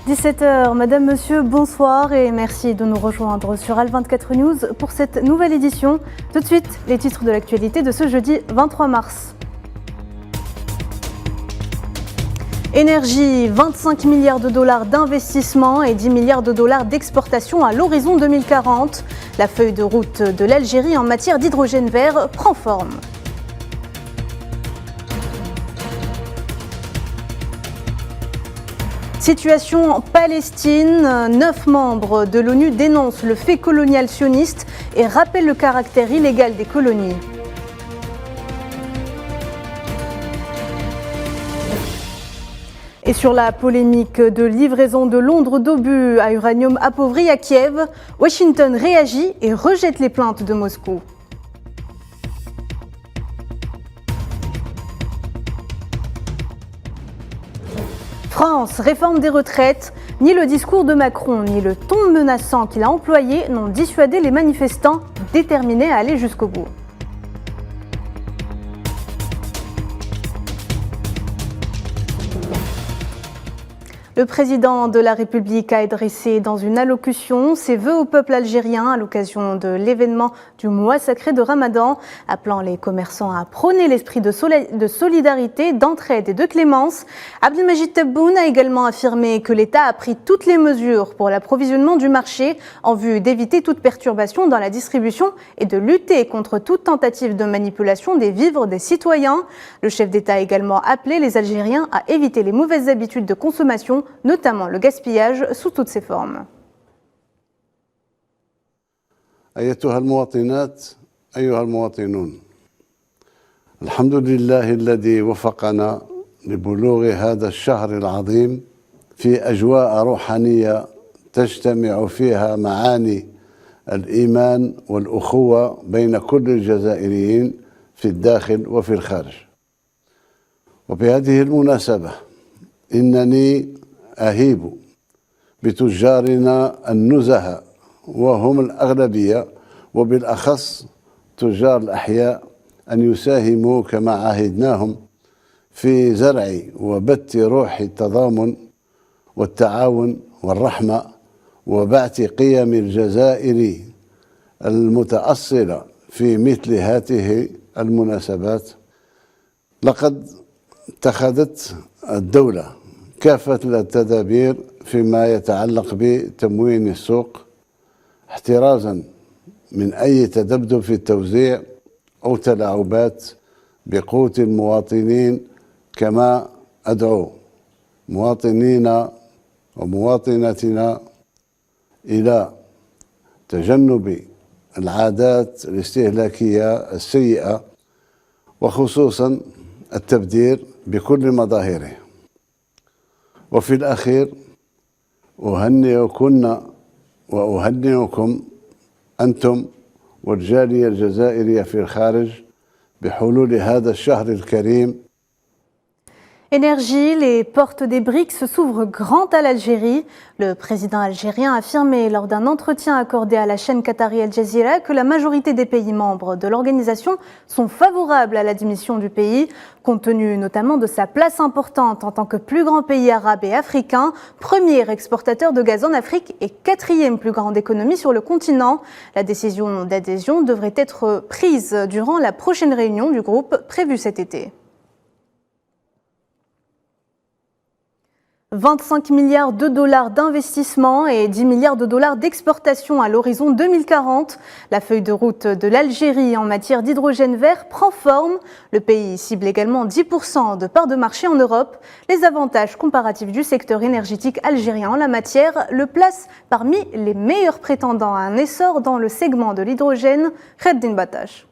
17h, Madame, Monsieur, bonsoir et merci de nous rejoindre sur Al24 News pour cette nouvelle édition. Tout de suite, les titres de l'actualité de ce jeudi 23 mars. Énergie, 25 milliards de dollars d'investissement et 10 milliards de dollars d'exportation à l'horizon 2040. La feuille de route de l'Algérie en matière d'hydrogène vert prend forme. Situation en Palestine, 9 membres de l'ONU dénoncent le fait colonial sioniste et rappellent le caractère illégal des colonies. Et sur la polémique de livraison de Londres d'obus à uranium appauvri à Kiev, Washington réagit et rejette les plaintes de Moscou. France, réforme des retraites. Ni le discours de Macron, ni le ton menaçant qu'il a employé n'ont dissuadé les manifestants déterminés à aller jusqu'au bout. Le président de la République a adressé dans une allocution ses vœux au peuple algérien à l'occasion de l'événement du mois sacré de Ramadan, appelant les commerçants à prôner l'esprit de solidarité, d'entraide et de clémence. Abdelmajid Tebboune a également affirmé que l'État a pris toutes les mesures pour l'approvisionnement du marché en vue d'éviter toute perturbation dans la distribution et de lutter contre toute tentative de manipulation des vivres des citoyens. Le chef d'État a également appelé les Algériens à éviter les mauvaises habitudes de consommation, notamment le gaspillage sous toutes ses formes. أيتها المواطنات أيها المواطنون، الحمد لله الذي وفقنا لبلوغ هذا الشهر العظيم في أجواء روحانية تجتمع فيها معاني الإيمان والأخوة بين كل الجزائريين في الداخل وفي الخارج. وبهذه المناسبة إنني أهيب بتجارنا النزهة وهم الأغلبية وبالأخص تجار الأحياء أن يساهموا كما عاهدناهم في زرع وبث روح التضامن والتعاون والرحمة وبعث قيم الجزائر المتأصلة في مثل هذه المناسبات. لقد اتخذت الدولة كافة التدابير فيما يتعلق بتموين السوق احترازا من أي تذبذب في التوزيع أو تلاعبات بقوت المواطنين، كما أدعو مواطنينا ومواطناتنا إلى تجنب العادات الاستهلاكية السيئة وخصوصا التبذير بكل مظاهره. وفي الأخير أهنئكن وأهنئكم أنتم والجالية الجزائرية في الخارج بحلول هذا الشهر الكريم. Énergie, les portes des BRICS s'ouvrent grand à l'Algérie. Le président algérien a affirmé lors d'un entretien accordé à la chaîne qatari Al Jazeera que la majorité des pays membres de l'organisation sont favorables à l'admission du pays, compte tenu notamment de sa place importante en tant que plus grand pays arabe et africain, premier exportateur de gaz en Afrique et quatrième plus grande économie sur le continent. La décision d'adhésion devrait être prise durant la prochaine réunion du groupe prévue cet été. 25 milliards de dollars d'investissement et 10 milliards de dollars d'exportation à l'horizon 2040. La feuille de route de l'Algérie en matière d'hydrogène vert prend forme. Le pays cible également 10% de part de marché en Europe. Les avantages comparatifs du secteur énergétique algérien en la matière le placent parmi les meilleurs prétendants à un essor dans le segment de l'hydrogène. Kheddin Batash.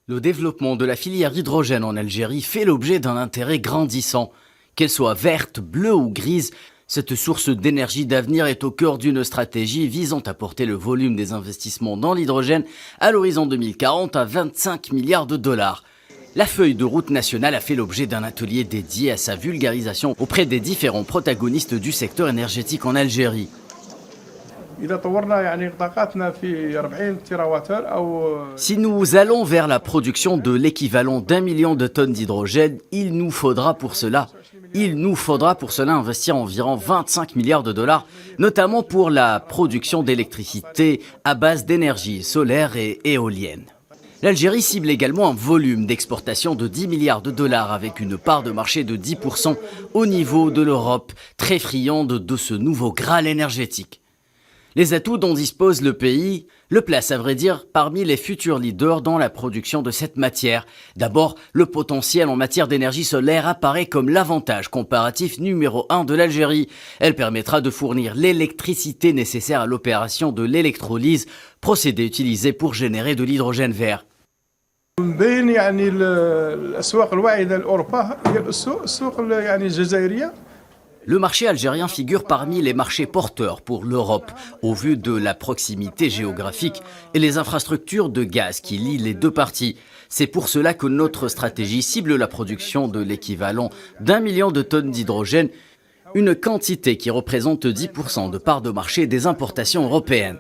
Le développement de la filière hydrogène en Algérie fait l'objet d'un intérêt grandissant. Qu'elle soit verte, bleue ou grise, cette source d'énergie d'avenir est au cœur d'une stratégie visant à porter le volume des investissements dans l'hydrogène à l'horizon 2040 à 25 milliards de dollars. La feuille de route nationale a fait l'objet d'un atelier dédié à sa vulgarisation auprès des différents protagonistes du secteur énergétique en Algérie. Si nous allons vers la production de l'équivalent d'1 million de tonnes d'hydrogène, il nous faudra pour cela Il nous faudra pour cela investir environ 25 milliards de dollars, notamment pour la production d'électricité à base d'énergie solaire et éolienne. L'Algérie cible également un volume d'exportation de 10 milliards de dollars avec une part de marché de 10% au niveau de l'Europe, très friande de ce nouveau Graal énergétique. Les atouts dont dispose le pays le placent à vrai dire parmi les futurs leaders dans la production de cette matière. D'abord, le potentiel en matière d'énergie solaire apparaît comme l'avantage comparatif numéro 1 de l'Algérie. Elle permettra de fournir l'électricité nécessaire à l'opération de l'électrolyse, procédé utilisé pour générer de l'hydrogène vert. مبين يعني الأسواق الواعدة لأوروبا هي السوق يعني الجزائرية. Le marché algérien figure parmi les marchés porteurs pour l'Europe, au vu de la proximité géographique et les infrastructures de gaz qui lient les deux parties. C'est pour cela que notre stratégie cible la production de l'équivalent d'1 million de tonnes d'hydrogène, une quantité qui représente 10% de part de marché des importations européennes.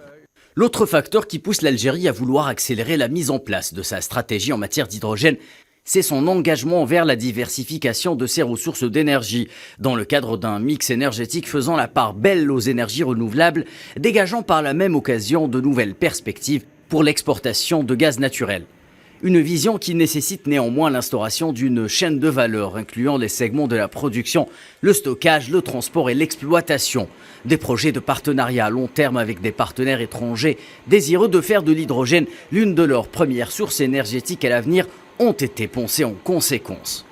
L'autre facteur qui pousse l'Algérie à vouloir accélérer la mise en place de sa stratégie en matière d'hydrogène, c'est son engagement vers la diversification de ses ressources d'énergie, dans le cadre d'un mix énergétique faisant la part belle aux énergies renouvelables, dégageant par la même occasion de nouvelles perspectives pour l'exportation de gaz naturel. Une vision qui nécessite néanmoins l'instauration d'une chaîne de valeur incluant les segments de la production, le stockage, le transport et l'exploitation. Des projets de partenariat à long terme avec des partenaires étrangers désireux de faire de l'hydrogène l'une de leurs premières sources énergétiques à l'avenir ont été poncés en conséquence.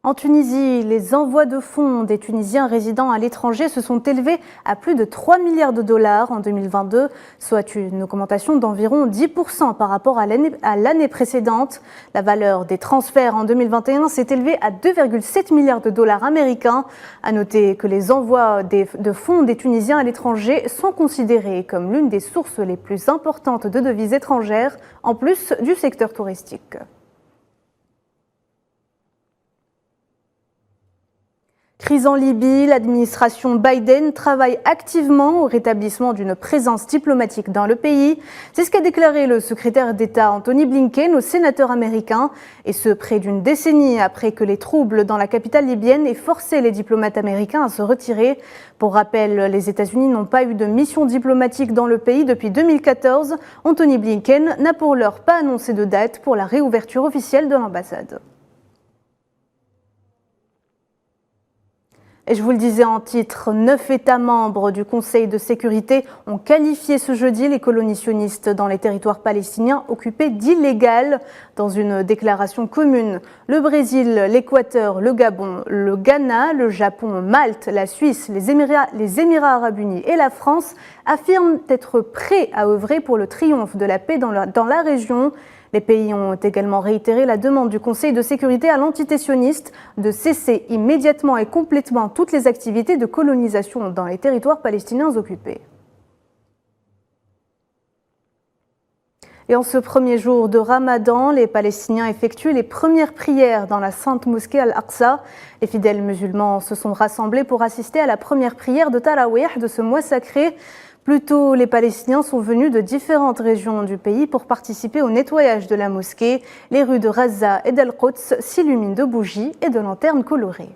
En Tunisie, les envois de fonds des Tunisiens résidant à l'étranger se sont élevés à plus de 3 milliards de dollars en 2022, soit une augmentation d'environ 10% par rapport à l'année précédente. La valeur des transferts en 2021 s'est élevée à 2,7 milliards de dollars américains. À noter que les envois de fonds des Tunisiens à l'étranger sont considérés comme l'une des sources les plus importantes de devises étrangères, en plus du secteur touristique. Crise en Libye, l'administration Biden travaille activement au rétablissement d'une présence diplomatique dans le pays. C'est ce qu'a déclaré le secrétaire d'État Anthony Blinken au sénateur américain, et ce près d'une décennie après que les troubles dans la capitale libyenne aient forcé les diplomates américains à se retirer. Pour rappel, les États-Unis n'ont pas eu de mission diplomatique dans le pays depuis 2014. Anthony Blinken n'a pour l'heure pas annoncé de date pour la réouverture officielle de l'ambassade. Et je vous le disais en titre, 9 États membres du Conseil de sécurité ont qualifié ce jeudi les colonies sionistes dans les territoires palestiniens occupés d'illégales dans une déclaration commune. Le Brésil, l'Équateur, le Gabon, le Ghana, le Japon, Malte, la Suisse, les Émirats arabes unis et la France affirment être prêts à œuvrer pour le triomphe de la paix dans la région. Les pays ont également réitéré la demande du Conseil de sécurité à l'entité sioniste de cesser immédiatement et complètement toutes les activités de colonisation dans les territoires palestiniens occupés. Et en ce premier jour de Ramadan, les Palestiniens effectuent les premières prières dans la sainte mosquée Al-Aqsa. Les fidèles musulmans se sont rassemblés pour assister à la première prière de Tarawih de ce mois sacré. Plus tôt, les Palestiniens sont venus de différentes régions du pays pour participer au nettoyage de la mosquée. Les rues de Raza et d'Al-Quds s'illuminent de bougies et de lanternes colorées.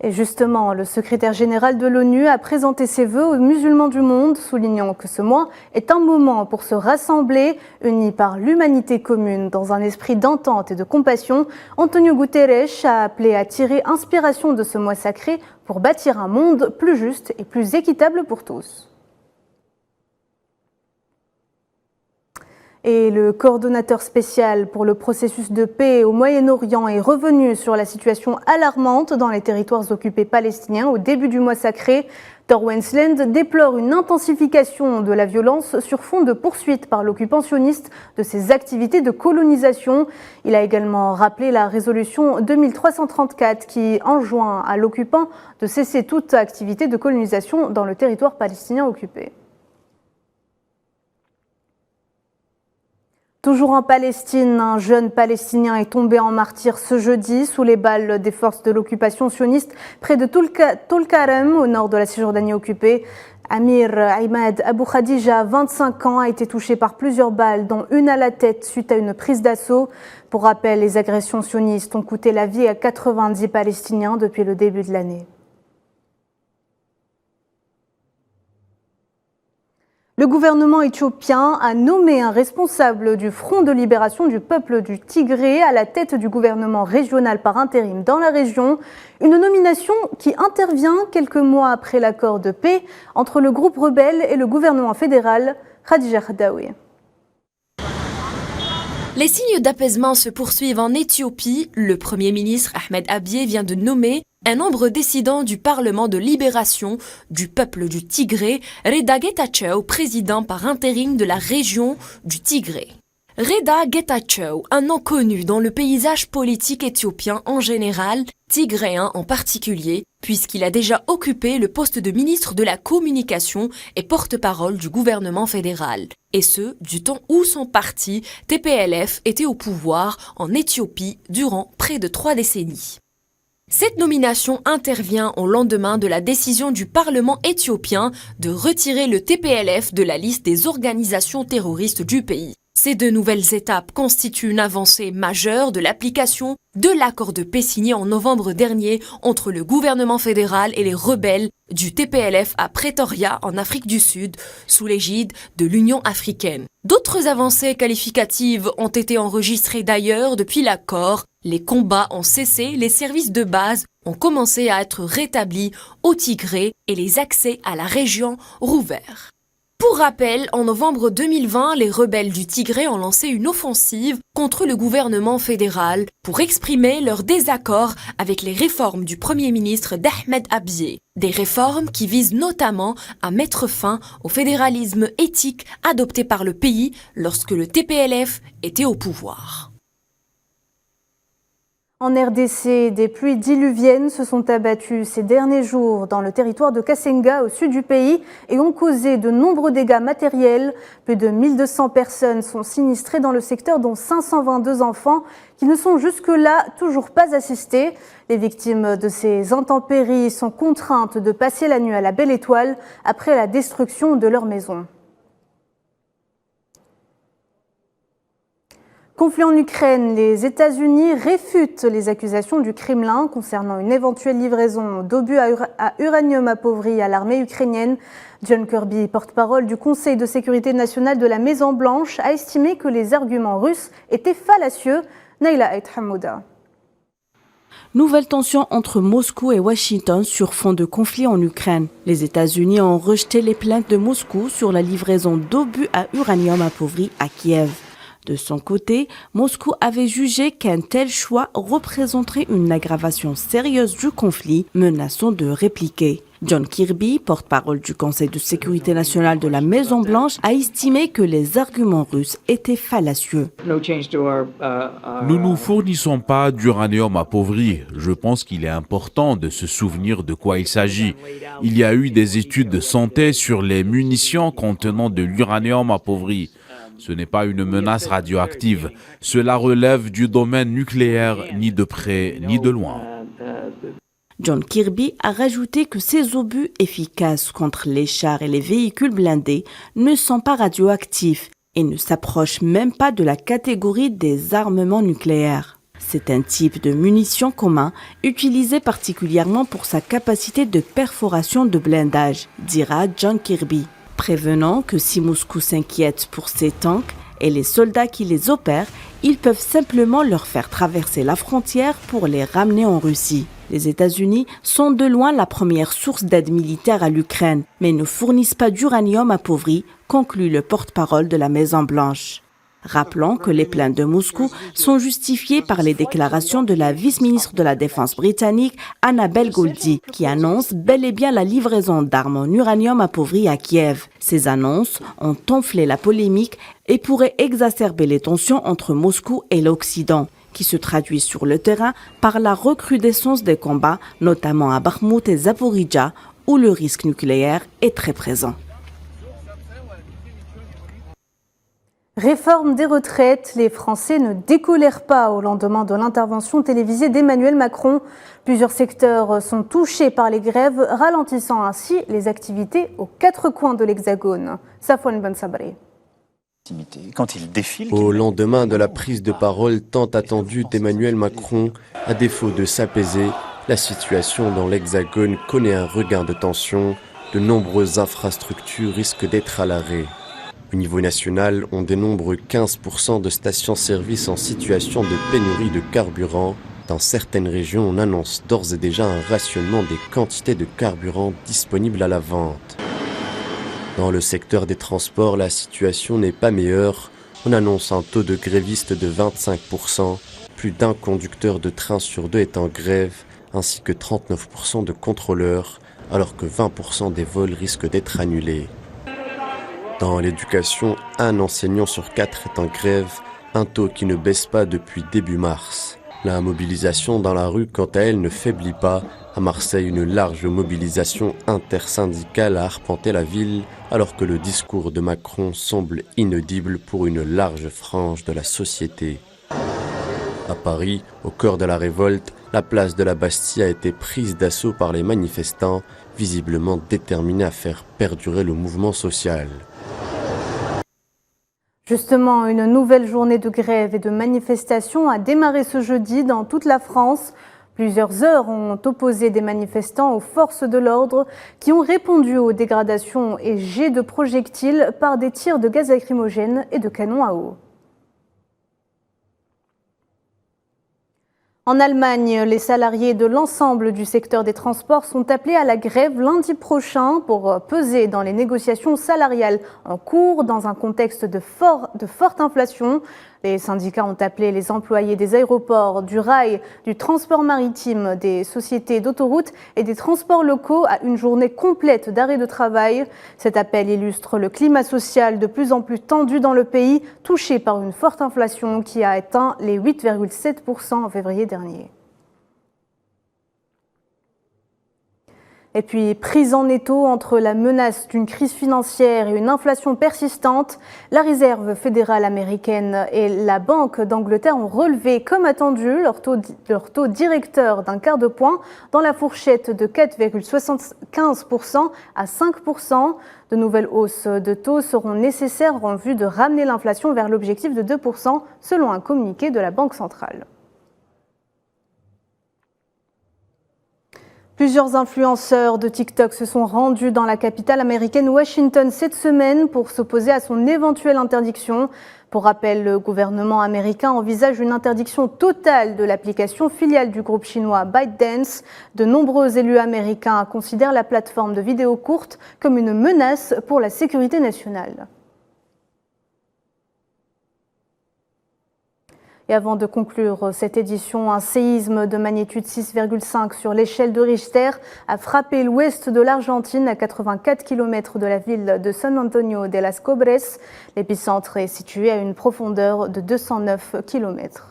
Et justement, le secrétaire général de l'ONU a présenté ses vœux aux musulmans du monde, soulignant que ce mois est un moment pour se rassembler, unis par l'humanité commune dans un esprit d'entente et de compassion. Antonio Guterres a appelé à tirer inspiration de ce mois sacré pour bâtir un monde plus juste et plus équitable pour tous. Et le coordonnateur spécial pour le processus de paix au Moyen-Orient est revenu sur la situation alarmante dans les territoires occupés palestiniens au début du mois sacré. Tor Wennesland déplore une intensification de la violence sur fond de poursuite par l'occupant sioniste de ses activités de colonisation. Il a également rappelé la résolution 2334 qui enjoint à l'occupant de cesser toute activité de colonisation dans le territoire palestinien occupé. Toujours en Palestine, un jeune Palestinien est tombé en martyr ce jeudi sous les balles des forces de l'occupation sioniste près de Tulkarem, au nord de la Cisjordanie occupée. Amir Ahmad Abou Khadija, 25 ans, a été touché par plusieurs balles, dont une à la tête suite à une prise d'assaut. Pour rappel, les agressions sionistes ont coûté la vie à 90 Palestiniens depuis le début de l'année. Le gouvernement éthiopien a nommé un responsable du Front de libération du peuple du Tigré à la tête du gouvernement régional par intérim dans la région. Une nomination qui intervient quelques mois après l'accord de paix entre le groupe rebelle et le gouvernement fédéral. Khadija Khadaoui. Les signes d'apaisement se poursuivent en Éthiopie. Le Premier ministre Ahmed Abiy vient de nommer un membre décidant du Parlement de libération du peuple du Tigré, Reda Getachew, président par intérim de la région du Tigré. Reda Getachew, un nom connu dans le paysage politique éthiopien en général, tigréen en particulier, puisqu'il a déjà occupé le poste de ministre de la communication et porte-parole du gouvernement fédéral. Et ce, du temps où son parti, TPLF, était au pouvoir en Éthiopie durant près de 3 décennies. Cette nomination intervient au lendemain de la décision du Parlement éthiopien de retirer le TPLF de la liste des organisations terroristes du pays. Ces 2 nouvelles étapes constituent une avancée majeure de l'application de l'accord de paix signé en novembre dernier entre le gouvernement fédéral et les rebelles du TPLF à Pretoria en Afrique du Sud, sous l'égide de l'Union africaine. D'autres avancées qualificatives ont été enregistrées d'ailleurs depuis l'accord. Les combats ont cessé, les services de base ont commencé à être rétablis au Tigré et les accès à la région rouverts. Pour rappel, en novembre 2020, les rebelles du Tigré ont lancé une offensive contre le gouvernement fédéral pour exprimer leur désaccord avec les réformes du Premier ministre d'Ahmed Abiy. Des réformes qui visent notamment à mettre fin au fédéralisme éthique adopté par le pays lorsque le TPLF était au pouvoir. En RDC, des pluies diluviennes se sont abattues ces derniers jours dans le territoire de Kassenga, au sud du pays, et ont causé de nombreux dégâts matériels. Plus de 1200 personnes sont sinistrées dans le secteur, dont 522 enfants qui ne sont jusque-là toujours pas assistés. Les victimes de ces intempéries sont contraintes de passer la nuit à la Belle Étoile après la destruction de leur maison. Conflit en Ukraine, les États-Unis réfutent les accusations du Kremlin concernant une éventuelle livraison d'obus à uranium appauvri à l'armée ukrainienne. John Kirby, porte-parole du Conseil de sécurité nationale de la Maison-Blanche, a estimé que les arguments russes étaient fallacieux. Naila Ait Hamouda. Nouvelle tension entre Moscou et Washington sur fond de conflit en Ukraine. Les États-Unis ont rejeté les plaintes de Moscou sur la livraison d'obus à uranium appauvri à Kiev. De son côté, Moscou avait jugé qu'un tel choix représenterait une aggravation sérieuse du conflit, menaçant de répliquer. John Kirby, porte-parole du Conseil de sécurité nationale de la Maison-Blanche, a estimé que les arguments russes étaient fallacieux. Nous ne fournissons pas d'uranium appauvri. Je pense qu'il est important de se souvenir de quoi il s'agit. Il y a eu des études de santé sur les munitions contenant de l'uranium appauvri. Ce n'est pas une menace radioactive. Cela relève du domaine nucléaire, ni de près ni de loin. John Kirby a rajouté que ces obus efficaces contre les chars et les véhicules blindés ne sont pas radioactifs et ne s'approchent même pas de la catégorie des armements nucléaires. C'est un type de munition commun utilisé particulièrement pour sa capacité de perforation de blindage, dira John Kirby, prévenant que si Moscou s'inquiète pour ces tanks et les soldats qui les opèrent, ils peuvent simplement leur faire traverser la frontière pour les ramener en Russie. Les États-Unis sont de loin la première source d'aide militaire à l'Ukraine, mais ne fournissent pas d'uranium appauvri, conclut le porte-parole de la Maison-Blanche. Rappelons que les plaintes de Moscou sont justifiées par les déclarations de la vice-ministre de la Défense britannique, Annabel Goldie, qui annonce bel et bien la livraison d'armes en uranium appauvri à Kiev. Ces annonces ont enflé la polémique et pourraient exacerber les tensions entre Moscou et l'Occident, qui se traduit sur le terrain par la recrudescence des combats, notamment à Bakhmout et Zaporijia, où le risque nucléaire est très présent. Réforme des retraites, les Français ne décolèrent pas au lendemain de l'intervention télévisée d'Emmanuel Macron. Plusieurs secteurs sont touchés par les grèves, ralentissant ainsi les activités aux quatre coins de l'Hexagone. Safwan Ben Sabri. Quand il défile, au lendemain de la prise de parole tant attendue d'Emmanuel Macron, à défaut de s'apaiser, la situation dans l'Hexagone connaît un regain de tension. De nombreuses infrastructures risquent d'être à l'arrêt. Au niveau national, on dénombre 15% de stations-service en situation de pénurie de carburant. Dans certaines régions, on annonce d'ores et déjà un rationnement des quantités de carburant disponibles à la vente. Dans le secteur des transports, la situation n'est pas meilleure. On annonce un taux de grévistes de 25%, plus d'un conducteur de train sur deux est en grève, ainsi que 39% de contrôleurs, alors que 20% des vols risquent d'être annulés. Dans l'éducation, un enseignant sur 4 est en grève, un taux qui ne baisse pas depuis début mars. La mobilisation dans la rue, quant à elle, ne faiblit pas. À Marseille, une large mobilisation intersyndicale a arpenté la ville, alors que le discours de Macron semble inaudible pour une large frange de la société. À Paris, au cœur de la révolte, la place de la Bastille a été prise d'assaut par les manifestants, visiblement déterminés à faire perdurer le mouvement social. Justement, une nouvelle journée de grève et de manifestation a démarré ce jeudi dans toute la France. Plusieurs heures ont opposé des manifestants aux forces de l'ordre qui ont répondu aux dégradations et jets de projectiles par des tirs de gaz lacrymogène et de canons à eau. En Allemagne, les salariés de l'ensemble du secteur des transports sont appelés à la grève lundi prochain pour peser dans les négociations salariales en cours dans un contexte de forte inflation. Les syndicats ont appelé les employés des aéroports, du rail, du transport maritime, des sociétés d'autoroutes et des transports locaux à une journée complète d'arrêt de travail. Cet appel illustre le climat social de plus en plus tendu dans le pays, touché par une forte inflation qui a atteint les 8,7% en février dernier. Et puis, prise en étau entre la menace d'une crise financière et une inflation persistante, la Réserve fédérale américaine et la Banque d'Angleterre ont relevé, comme attendu, leur taux directeur d'un quart de point dans la fourchette de 4,75% à 5%. De nouvelles hausses de taux seront nécessaires en vue de ramener l'inflation vers l'objectif de 2%, selon un communiqué de la Banque centrale. Plusieurs influenceurs de TikTok se sont rendus dans la capitale américaine Washington cette semaine pour s'opposer à son éventuelle interdiction. Pour rappel, le gouvernement américain envisage une interdiction totale de l'application filiale du groupe chinois ByteDance. De nombreux élus américains considèrent la plateforme de vidéos courtes comme une menace pour la sécurité nationale. Et avant de conclure cette édition, un séisme de magnitude 6,5 sur l'échelle de Richter a frappé l'ouest de l'Argentine à 84 km de la ville de San Antonio de las Cobres. L'épicentre est situé à une profondeur de 209 km.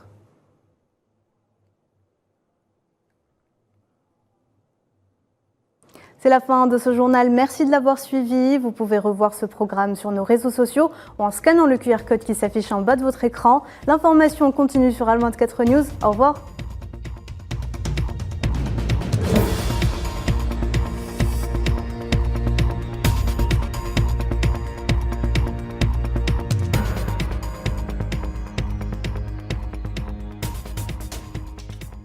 C'est la fin de ce journal. Merci de l'avoir suivi. Vous pouvez revoir ce programme sur nos réseaux sociaux ou en scannant le QR code qui s'affiche en bas de votre écran. L'information continue sur Al24 News. Au revoir.